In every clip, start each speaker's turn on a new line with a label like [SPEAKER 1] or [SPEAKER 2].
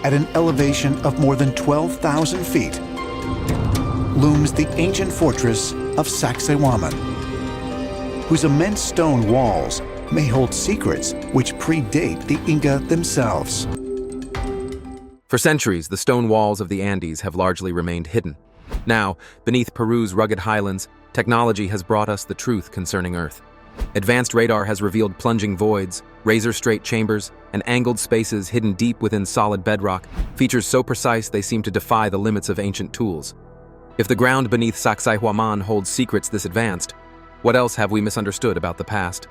[SPEAKER 1] at an elevation of more than 12,000 feet, looms the ancient fortress of Sacsayhuaman, whose immense stone walls may hold secrets which predate the Inca themselves.
[SPEAKER 2] For centuries, the stone walls of the Andes have largely remained hidden. Now, beneath Peru's rugged highlands, technology has brought us the truth concerning Earth. Advanced radar has revealed plunging voids, razor-straight chambers, and angled spaces hidden deep within solid bedrock, features so precise they seem to defy the limits of ancient tools. If the ground beneath Sacsayhuaman holds secrets this advanced, what else have we misunderstood about the past?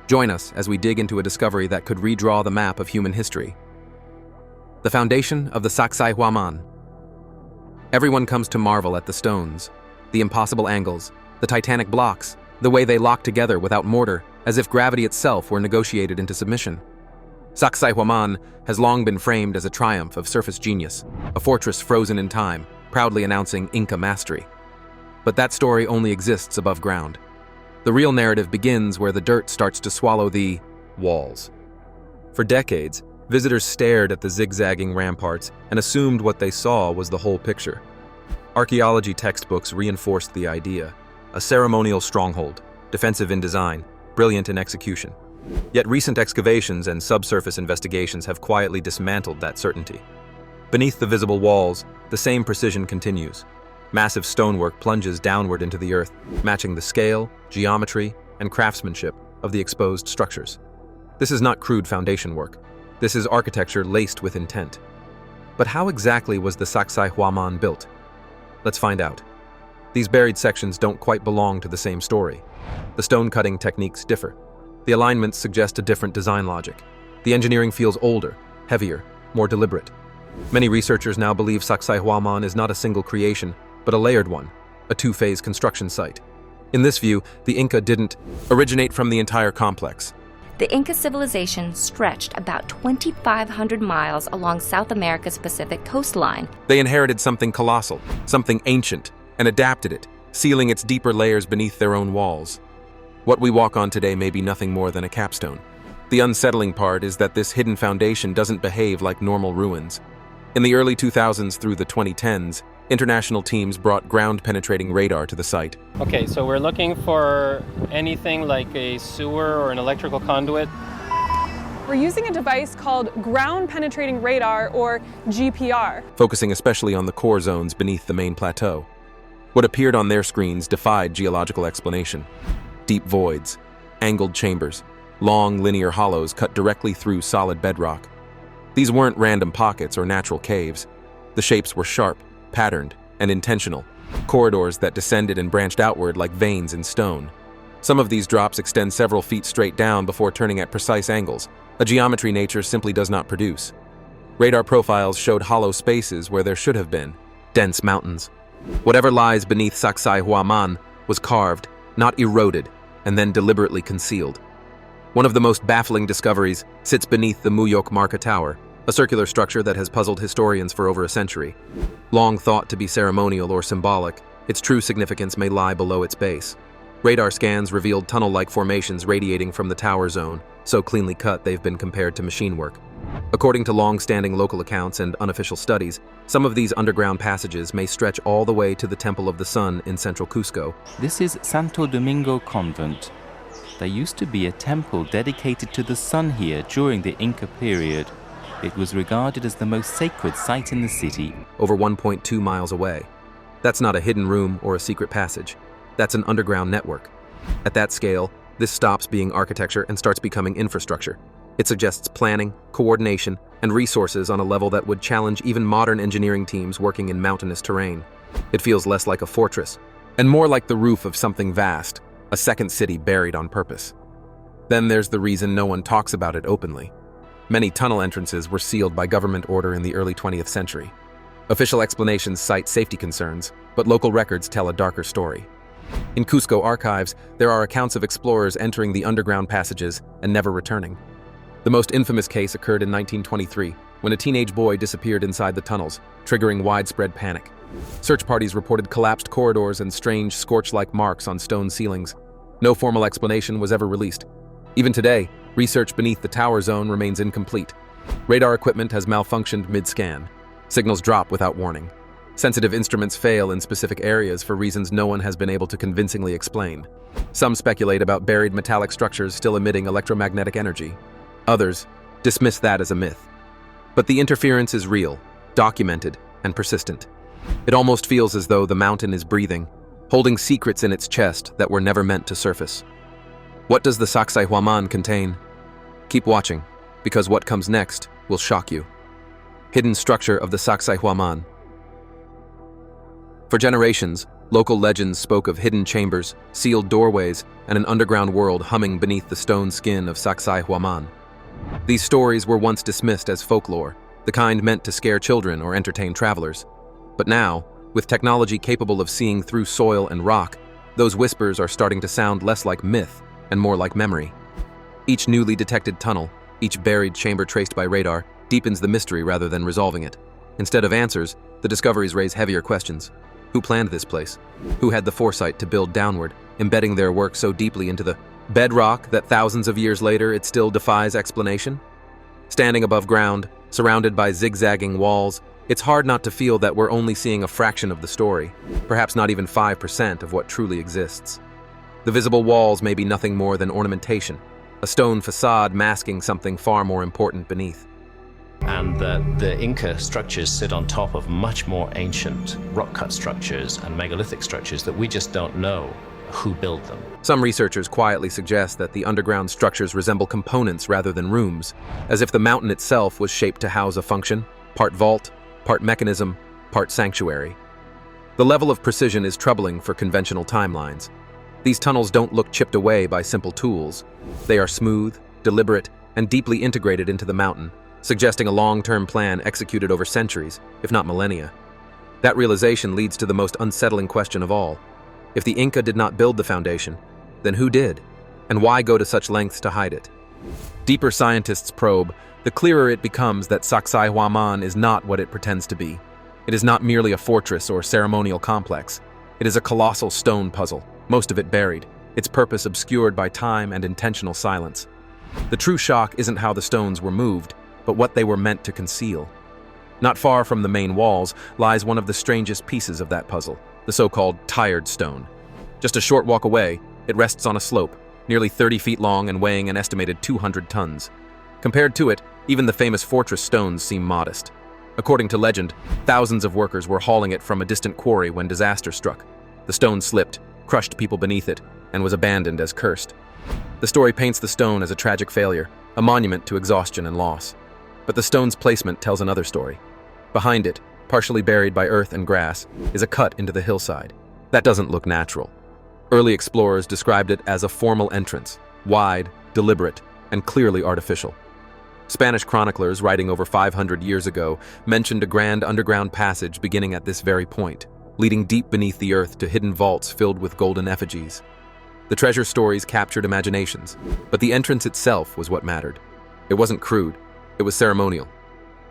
[SPEAKER 2] Join us as we dig into a discovery that could redraw the map of human history. The foundation of the Sacsayhuaman. Everyone comes to marvel at the stones, the impossible angles, the titanic blocks, the way they lock together without mortar, as if gravity itself were negotiated into submission. Sacsayhuaman has long been framed as a triumph of surface genius, a fortress frozen in time, proudly announcing Inca mastery. But that story only exists above ground. The real narrative begins where the dirt starts to swallow the walls. For decades, visitors stared at the zigzagging ramparts and assumed what they saw was the whole picture. Archaeology textbooks reinforced the idea: a ceremonial stronghold, defensive in design, brilliant in execution. Yet recent excavations and subsurface investigations have quietly dismantled that certainty. Beneath the visible walls, the same precision continues. Massive stonework plunges downward into the earth, matching the scale, geometry, and craftsmanship of the exposed structures. This is not crude foundation work. This is architecture laced with intent. But how exactly was the Sacsayhuaman built? Let's find out. These buried sections don't quite belong to the same story. The stone-cutting techniques differ. The alignments suggest a different design logic. The engineering feels older, heavier, more deliberate. Many researchers now believe Sacsayhuaman is not a single creation, but a layered one, a two-phase construction site. In this view, the Inca didn't originate from the entire complex.
[SPEAKER 3] The Inca civilization stretched about 2,500 miles along South America's Pacific coastline.
[SPEAKER 2] They inherited something colossal, something ancient, and adapted it, sealing its deeper layers beneath their own walls. What we walk on today may be nothing more than a capstone. The unsettling part is that this hidden foundation doesn't behave like normal ruins. In the early 2000s through the 2010s, international teams brought ground-penetrating radar to the site.
[SPEAKER 4] Okay, so we're looking for anything like a sewer or an electrical conduit.
[SPEAKER 5] We're using a device called ground-penetrating radar, or GPR.
[SPEAKER 2] Focusing especially on the core zones beneath the main plateau. What appeared on their screens defied geological explanation. Deep voids, angled chambers, long linear hollows cut directly through solid bedrock. These weren't random pockets or natural caves. The shapes were sharp, patterned, and intentional, corridors that descended and branched outward like veins in stone. Some of these drops extend several feet straight down before turning at precise angles, a geometry nature simply does not produce. Radar profiles showed hollow spaces where there should have been dense mountains. Whatever lies beneath Sacsayhuaman was carved, not eroded, and then deliberately concealed. One of the most baffling discoveries sits beneath the Muyok Marca Tower, a circular structure that has puzzled historians for over a century. Long thought to be ceremonial or symbolic, its true significance may lie below its base. Radar scans revealed tunnel-like formations radiating from the tower zone, so cleanly cut they've been compared to machine work. According to long-standing local accounts and unofficial studies, some of these underground passages may stretch all the way to the Temple of the Sun in central Cusco.
[SPEAKER 6] This is Santo Domingo Convent. There used to be a temple dedicated to the sun here during the Inca period. It was regarded as the most sacred site in the city.
[SPEAKER 2] Over 1.2 miles away. That's not a hidden room or a secret passage. That's an underground network. At that scale, this stops being architecture and starts becoming infrastructure. It suggests planning, coordination, and resources on a level that would challenge even modern engineering teams working in mountainous terrain. It feels less like a fortress, and more like the roof of something vast, a second city buried on purpose. Then there's the reason no one talks about it openly. Many tunnel entrances were sealed by government order in the early 20th century. Official explanations cite safety concerns, but local records tell a darker story. In Cusco archives, there are accounts of explorers entering the underground passages and never returning. The most infamous case occurred in 1923, when a teenage boy disappeared inside the tunnels, triggering widespread panic. Search parties reported collapsed corridors and strange scorch-like marks on stone ceilings. No formal explanation was ever released. Even today, research beneath the tower zone remains incomplete. Radar equipment has malfunctioned mid-scan. Signals drop without warning. Sensitive instruments fail in specific areas for reasons no one has been able to convincingly explain. Some speculate about buried metallic structures still emitting electromagnetic energy. Others dismiss that as a myth. But the interference is real, documented, and persistent. It almost feels as though the mountain is breathing, holding secrets in its chest that were never meant to surface. What does the Sacsayhuaman contain? Keep watching, because what comes next will shock you. Hidden structure of the Sacsayhuaman. For generations, local legends spoke of hidden chambers, sealed doorways, and an underground world humming beneath the stone skin of Sacsayhuaman. These stories were once dismissed as folklore, the kind meant to scare children or entertain travelers. But now, with technology capable of seeing through soil and rock, those whispers are starting to sound less like myth and more like memory. Each newly detected tunnel, each buried chamber traced by radar, deepens the mystery rather than resolving it. Instead of answers, the discoveries raise heavier questions. Who planned this place? Who had the foresight to build downward, embedding their work so deeply into the bedrock that thousands of years later it still defies explanation? Standing above ground, surrounded by zigzagging walls, it's hard not to feel that we're only seeing a fraction of the story, perhaps not even 5% of what truly exists. The visible walls may be nothing more than ornamentation, a stone facade masking something far more important beneath.
[SPEAKER 7] And the Inca structures sit on top of much more ancient rock-cut structures and megalithic structures that we just don't know who built them.
[SPEAKER 2] Some researchers quietly suggest that the underground structures resemble components rather than rooms, as if the mountain itself was shaped to house a function, part vault, part mechanism, part sanctuary. The level of precision is troubling for conventional timelines. These tunnels don't look chipped away by simple tools. They are smooth, deliberate, and deeply integrated into the mountain, suggesting a long-term plan executed over centuries, if not millennia. That realization leads to the most unsettling question of all. If the Inca did not build the foundation, then who did? And why go to such lengths to hide it? Deeper scientists probe, the clearer it becomes that Sacsayhuaman is not what it pretends to be. It is not merely a fortress or ceremonial complex. It is a colossal stone puzzle, most of it buried, its purpose obscured by time and intentional silence. The true shock isn't how the stones were moved, but what they were meant to conceal. Not far from the main walls lies one of the strangest pieces of that puzzle, the so-called tired stone. Just a short walk away, it rests on a slope, nearly 30 feet long and weighing an estimated 200 tons. Compared to it, even the famous fortress stones seem modest. According to legend, thousands of workers were hauling it from a distant quarry when disaster struck. The stone slipped, crushed people beneath it, and was abandoned as cursed. The story paints the stone as a tragic failure, a monument to exhaustion and loss. But the stone's placement tells another story. Behind it, partially buried by earth and grass, is a cut into the hillside. That doesn't look natural. Early explorers described it as a formal entrance, wide, deliberate, and clearly artificial. Spanish chroniclers writing over 500 years ago mentioned a grand underground passage beginning at this very point, leading deep beneath the earth to hidden vaults filled with golden effigies. The treasure stories captured imaginations, but the entrance itself was what mattered. It wasn't crude, it was ceremonial.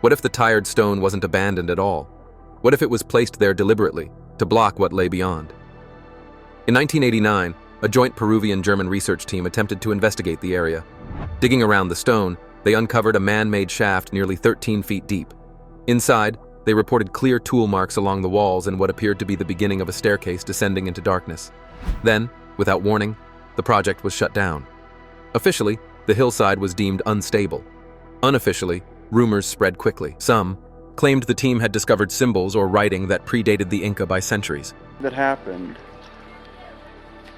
[SPEAKER 2] What if the tired stone wasn't abandoned at all? What if it was placed there deliberately, to block what lay beyond? In 1989, a joint Peruvian-German research team attempted to investigate the area. Digging around the stone, they uncovered a man-made shaft nearly 13 feet deep. Inside, they reported clear tool marks along the walls and what appeared to be the beginning of a staircase descending into darkness. Then, without warning, the project was shut down. Officially, the hillside was deemed unstable. Unofficially, rumors spread quickly. Some claimed the team had discovered symbols or writing that predated the Inca by centuries.
[SPEAKER 8] That happened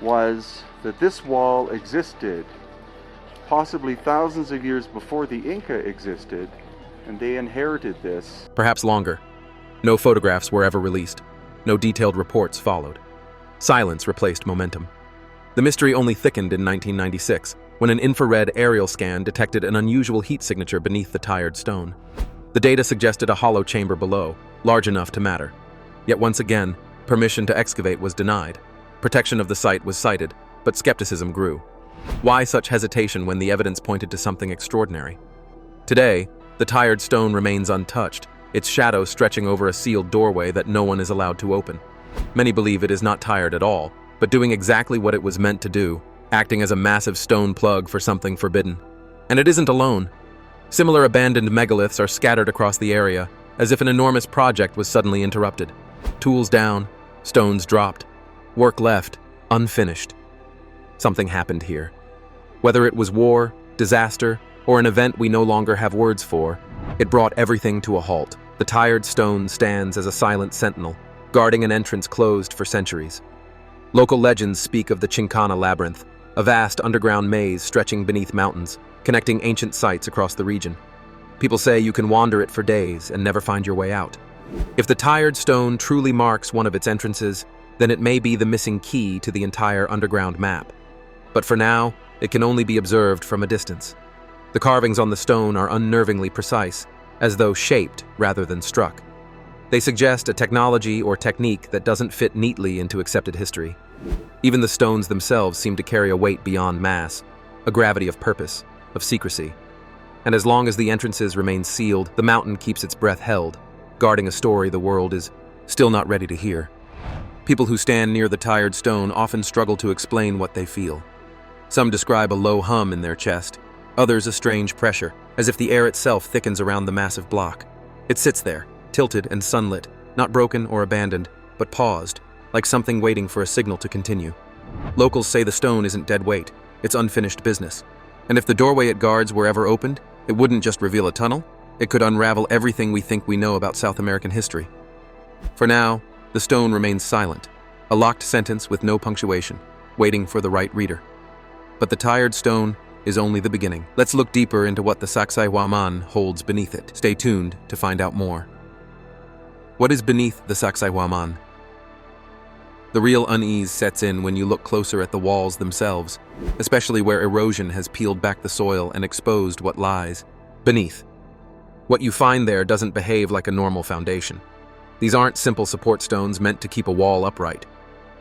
[SPEAKER 8] was that this wall existed possibly thousands of years before the Inca existed, and they inherited this.
[SPEAKER 2] Perhaps longer. No photographs were ever released. No detailed reports followed. Silence replaced momentum. The mystery only thickened in 1996, when an infrared aerial scan detected an unusual heat signature beneath the tired stone. The data suggested a hollow chamber below, large enough to matter. Yet once again, permission to excavate was denied. Protection of the site was cited, but skepticism grew. Why such hesitation when the evidence pointed to something extraordinary? Today, the tired stone remains untouched, its shadow stretching over a sealed doorway that no one is allowed to open. Many believe it is not tired at all, but doing exactly what it was meant to do, acting as a massive stone plug for something forbidden. And it isn't alone. Similar abandoned megaliths are scattered across the area, as if an enormous project was suddenly interrupted. Tools down, stones dropped, work left, unfinished. Something happened here. Whether it was war, disaster, or an event we no longer have words for, it brought everything to a halt. The tired stone stands as a silent sentinel, guarding an entrance closed for centuries. Local legends speak of the Chincana Labyrinth, a vast underground maze stretching beneath mountains, connecting ancient sites across the region. People say you can wander it for days and never find your way out. If the tired stone truly marks one of its entrances, then it may be the missing key to the entire underground map. But for now, it can only be observed from a distance. The carvings on the stone are unnervingly precise, as though shaped rather than struck. They suggest a technology or technique that doesn't fit neatly into accepted history. Even the stones themselves seem to carry a weight beyond mass, a gravity of purpose, of secrecy. And as long as the entrances remain sealed, the mountain keeps its breath held, guarding a story the world is still not ready to hear. People who stand near the tired stone often struggle to explain what they feel. Some describe a low hum in their chest, others a strange pressure, as if the air itself thickens around the massive block. It sits there, tilted and sunlit, not broken or abandoned, but paused, like something waiting for a signal to continue. Locals say the stone isn't dead weight, it's unfinished business. And if the doorway it guards were ever opened, it wouldn't just reveal a tunnel, it could unravel everything we think we know about South American history. For now, the stone remains silent, a locked sentence with no punctuation, waiting for the right reader. But the tired stone is only the beginning. Let's look deeper into what the Sacsayhuaman holds beneath it. Stay tuned to find out more. What is beneath the Sacsayhuaman? The real unease sets in when you look closer at the walls themselves, especially where erosion has peeled back the soil and exposed what lies beneath. What you find there doesn't behave like a normal foundation. These aren't simple support stones meant to keep a wall upright.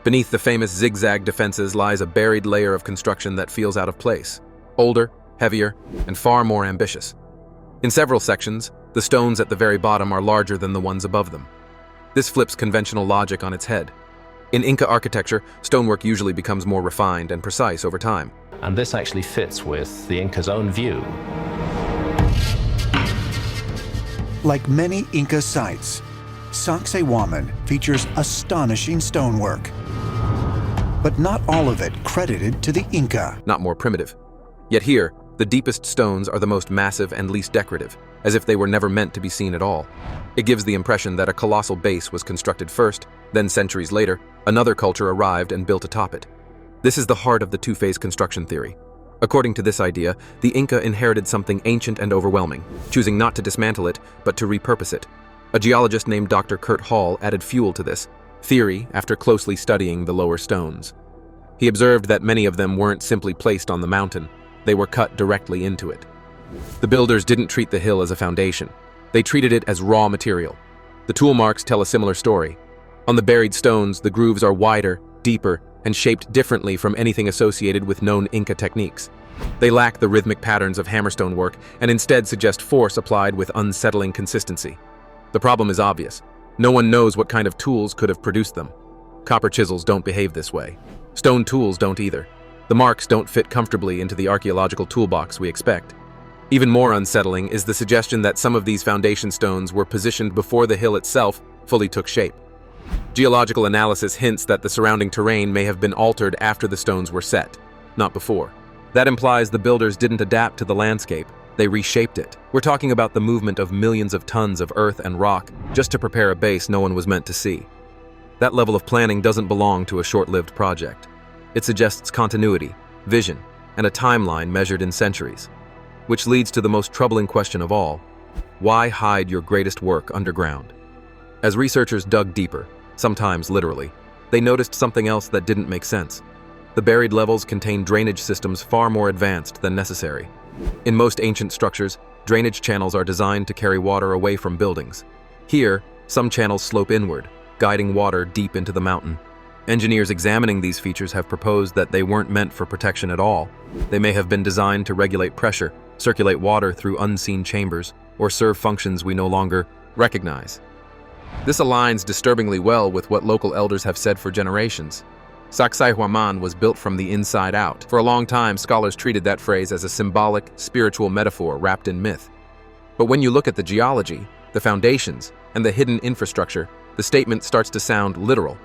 [SPEAKER 2] Beneath the famous zigzag defenses lies a buried layer of construction that feels out of place, older, heavier, and far more ambitious. In several sections, the stones at the very bottom are larger than the ones above them. This flips conventional logic on its head. In Inca architecture, stonework usually becomes more refined and precise over time.
[SPEAKER 7] And this actually fits with the Inca's own view.
[SPEAKER 1] Like many Inca sites, Sacsayhuaman features astonishing stonework. But not all of it credited to the Inca.
[SPEAKER 2] Not more primitive. Yet here, the deepest stones are the most massive and least decorative, as if they were never meant to be seen at all. It gives the impression that a colossal base was constructed first, then centuries later, another culture arrived and built atop it. This is the heart of the two-phase construction theory. According to this idea, the Inca inherited something ancient and overwhelming, choosing not to dismantle it, but to repurpose it. A geologist named Dr. Kurt Hall added fuel to this theory after closely studying the lower stones. He observed that many of them weren't simply placed on the mountain, they were cut directly into it. The builders didn't treat the hill as a foundation. They treated it as raw material. The tool marks tell a similar story. On the buried stones, the grooves are wider, deeper, and shaped differently from anything associated with known Inca techniques. They lack the rhythmic patterns of hammerstone work and instead suggest force applied with unsettling consistency. The problem is obvious. No one knows what kind of tools could have produced them. Copper chisels don't behave this way. Stone tools don't either. The marks don't fit comfortably into the archaeological toolbox we expect. Even more unsettling is the suggestion that some of these foundation stones were positioned before the hill itself fully took shape. Geological analysis hints that the surrounding terrain may have been altered after the stones were set, not before. That implies the builders didn't adapt to the landscape, they reshaped it. We're talking about the movement of millions of tons of earth and rock just to prepare a base no one was meant to see. That level of planning doesn't belong to a short-lived project. It suggests continuity, vision, and a timeline measured in centuries. Which leads to the most troubling question of all: why hide your greatest work underground? As researchers dug deeper, sometimes literally, they noticed something else that didn't make sense. The buried levels contain drainage systems far more advanced than necessary. In most ancient structures, drainage channels are designed to carry water away from buildings. Here, some channels slope inward, guiding water deep into the mountain. Engineers examining these features have proposed that they weren't meant for protection at all. They may have been designed to regulate pressure, circulate water through unseen chambers, or serve functions we no longer recognize. This aligns disturbingly well with what local elders have said for generations. Sacsayhuaman was built from the inside out. For a long time, scholars treated that phrase as a symbolic, spiritual metaphor wrapped in myth. But when you look at the geology, the foundations, and the hidden infrastructure, the statement starts to sound literal.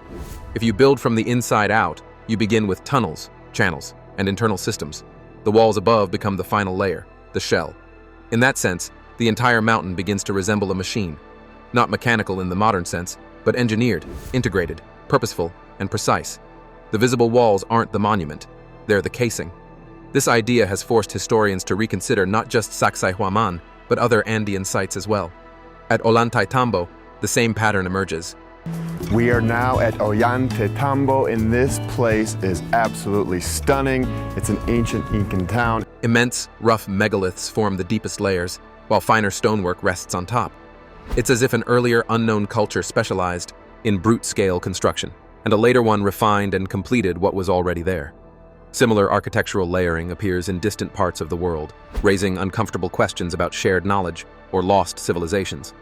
[SPEAKER 2] If you build from the inside out, you begin with tunnels, channels, and internal systems. The walls above become the final layer, the shell. In that sense, the entire mountain begins to resemble a machine. Not mechanical in the modern sense, but engineered, integrated, purposeful, and precise. The visible walls aren't the monument, they're the casing. This idea has forced historians to reconsider not just Sacsayhuaman, but other Andean sites as well. At Ollantaytambo, the same pattern emerges.
[SPEAKER 9] We are now at Ollantaytambo, and this place is absolutely stunning. It's an ancient Incan town.
[SPEAKER 2] Immense, rough megaliths form the deepest layers, while finer stonework rests on top. It's as if an earlier unknown culture specialized in brute-scale construction, and a later one refined and completed what was already there. Similar architectural layering appears in distant parts of the world, raising uncomfortable questions about shared knowledge or lost civilizations.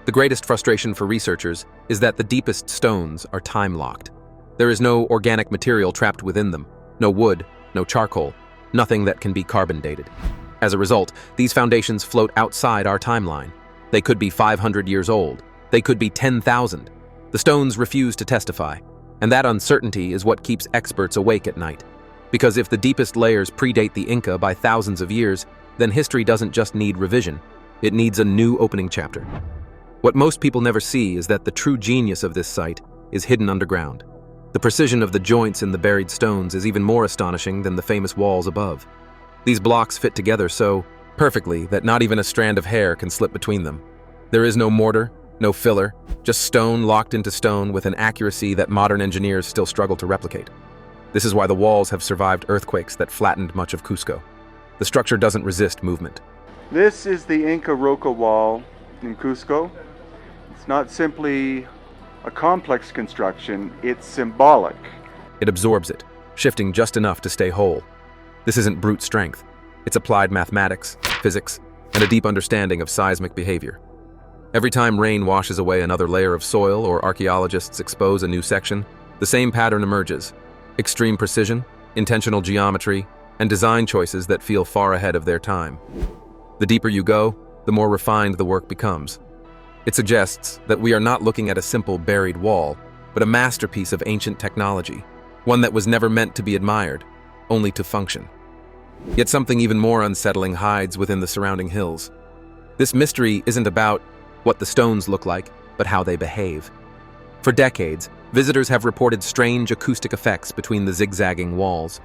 [SPEAKER 2] The greatest frustration for researchers is that the deepest stones are time-locked. There is no organic material trapped within them, no wood, no charcoal, nothing that can be carbon-dated. As a result, these foundations float outside our timeline. They could be 500 years old. They could be 10,000. The stones refuse to testify, and that uncertainty is what keeps experts awake at night. Because if the deepest layers predate the Inca by thousands of years, then history doesn't just need revision, it needs a new opening chapter. What most people never see is that the true genius of this site is hidden underground. The precision of the joints in the buried stones is even more astonishing than the famous walls above. These blocks fit together so perfectly that not even a strand of hair can slip between them. There is no mortar, no filler, just stone locked into stone with an accuracy that modern engineers still struggle to replicate. This is why the walls have survived earthquakes that flattened much of Cusco. The structure doesn't resist movement.
[SPEAKER 8] This is the Inca Roca Wall in Cusco. It's not simply a complex construction, it's symbolic.
[SPEAKER 2] It absorbs it, shifting just enough to stay whole. This isn't brute strength. It's applied mathematics, physics, and a deep understanding of seismic behavior. Every time rain washes away another layer of soil or archaeologists expose a new section, the same pattern emerges. Extreme precision, intentional geometry, and design choices that feel far ahead of their time. The deeper you go, the more refined the work becomes. It suggests that we are not looking at a simple buried wall, but a masterpiece of ancient technology, one that was never meant to be admired, only to function. Yet something even more unsettling hides within the surrounding hills. This mystery isn't about what the stones look like, but how they behave. For decades, visitors have reported strange acoustic effects between the zigzagging walls.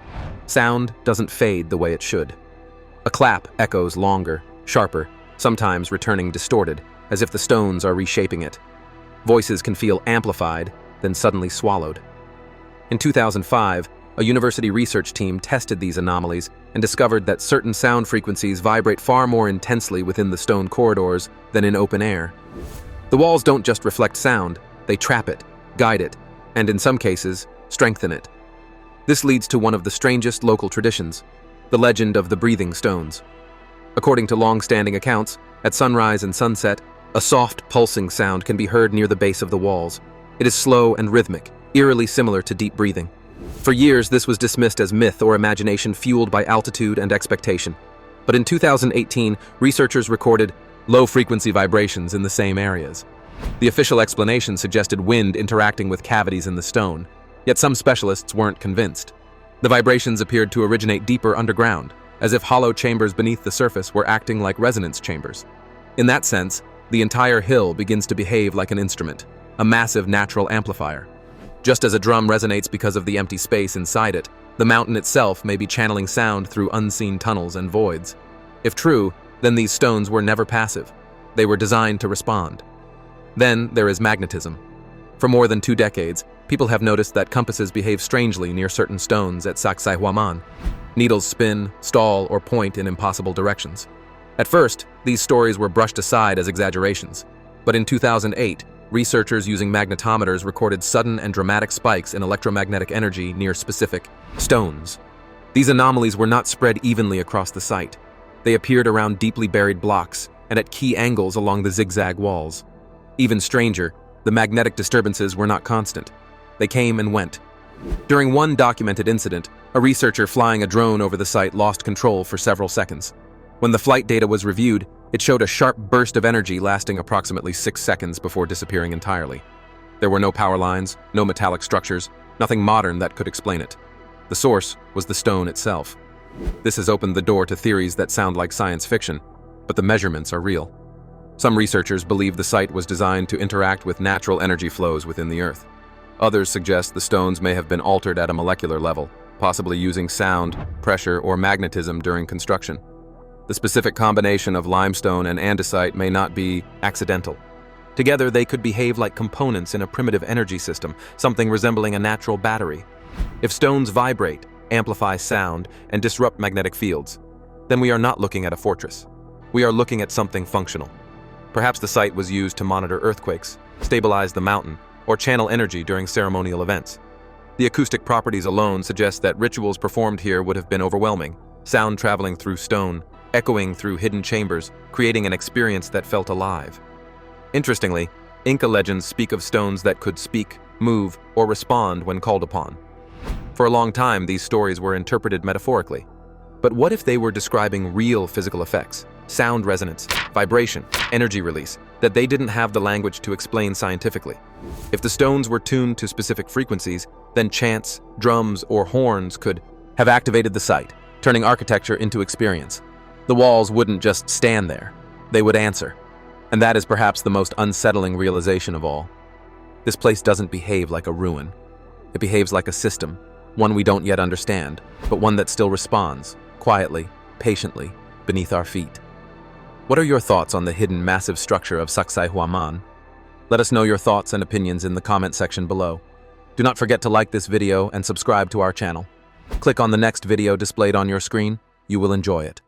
[SPEAKER 2] Sound doesn't fade the way it should. A clap echoes longer, sharper, sometimes returning distorted, as if the stones are reshaping it. Voices can feel amplified, then suddenly swallowed. In 2005, a university research team tested these anomalies and discovered that certain sound frequencies vibrate far more intensely within the stone corridors than in open air. The walls don't just reflect sound, they trap it, guide it, and in some cases, strengthen it. This leads to one of the strangest local traditions, the legend of the breathing stones. According to long-standing accounts, at sunrise and sunset, a soft, pulsing sound can be heard near the base of the walls. It is slow and rhythmic, eerily similar to deep breathing. For years, this was dismissed as myth or imagination fueled by altitude and expectation. But in 2018, researchers recorded low-frequency vibrations in the same areas. The official explanation suggested wind interacting with cavities in the stone, yet some specialists weren't convinced. The vibrations appeared to originate deeper underground, as if hollow chambers beneath the surface were acting like resonance chambers. In that sense, the entire hill begins to behave like an instrument, a massive natural amplifier. Just as a drum resonates because of the empty space inside it, the mountain itself may be channeling sound through unseen tunnels and voids. If true, then these stones were never passive. They were designed to respond. Then there is magnetism. For more than 2 decades, people have noticed that compasses behave strangely near certain stones at Sacsayhuaman. Needles spin, stall, or point in impossible directions. At first, these stories were brushed aside as exaggerations. But in 2008, researchers using magnetometers recorded sudden and dramatic spikes in electromagnetic energy near specific stones. These anomalies were not spread evenly across the site. They appeared around deeply buried blocks and at key angles along the zigzag walls. Even stranger, the magnetic disturbances were not constant. They came and went. During one documented incident, a researcher flying a drone over the site lost control for several seconds. When the flight data was reviewed, It showed a sharp burst of energy lasting approximately 6 seconds before disappearing entirely. There were no power lines, no metallic structures, nothing modern that could explain it. The source was the stone itself. This has opened the door to theories that sound like science fiction, but the measurements are real. Some researchers believe the site was designed to interact with natural energy flows within the Earth. Others suggest the stones may have been altered at a molecular level, possibly using sound, pressure, or magnetism during construction. The specific combination of limestone and andesite may not be accidental. Together, they could behave like components in a primitive energy system, something resembling a natural battery. If stones vibrate, amplify sound, and disrupt magnetic fields, then we are not looking at a fortress. We are looking at something functional. Perhaps the site was used to monitor earthquakes, stabilize the mountain, or channel energy during ceremonial events. The acoustic properties alone suggest that rituals performed here would have been overwhelming, sound traveling through stone, echoing through hidden chambers, creating an experience that felt alive. Interestingly, Inca legends speak of stones that could speak, move, or respond when called upon. For a long time, these stories were interpreted metaphorically. But what if they were describing real physical effects, sound resonance, vibration, energy release, that they didn't have the language to explain scientifically? If the stones were tuned to specific frequencies, then chants, drums, or horns could have activated the site, turning architecture into experience. The walls wouldn't just stand there, they would answer. And that is perhaps the most unsettling realization of all. This place doesn't behave like a ruin. It behaves like a system, one we don't yet understand, but one that still responds, quietly, patiently, beneath our feet. What are your thoughts on the hidden massive structure of Sacsayhuaman? Let us know your thoughts and opinions in the comment section below. Do not forget to like this video and subscribe to our channel. Click on the next video displayed on your screen. You will enjoy it.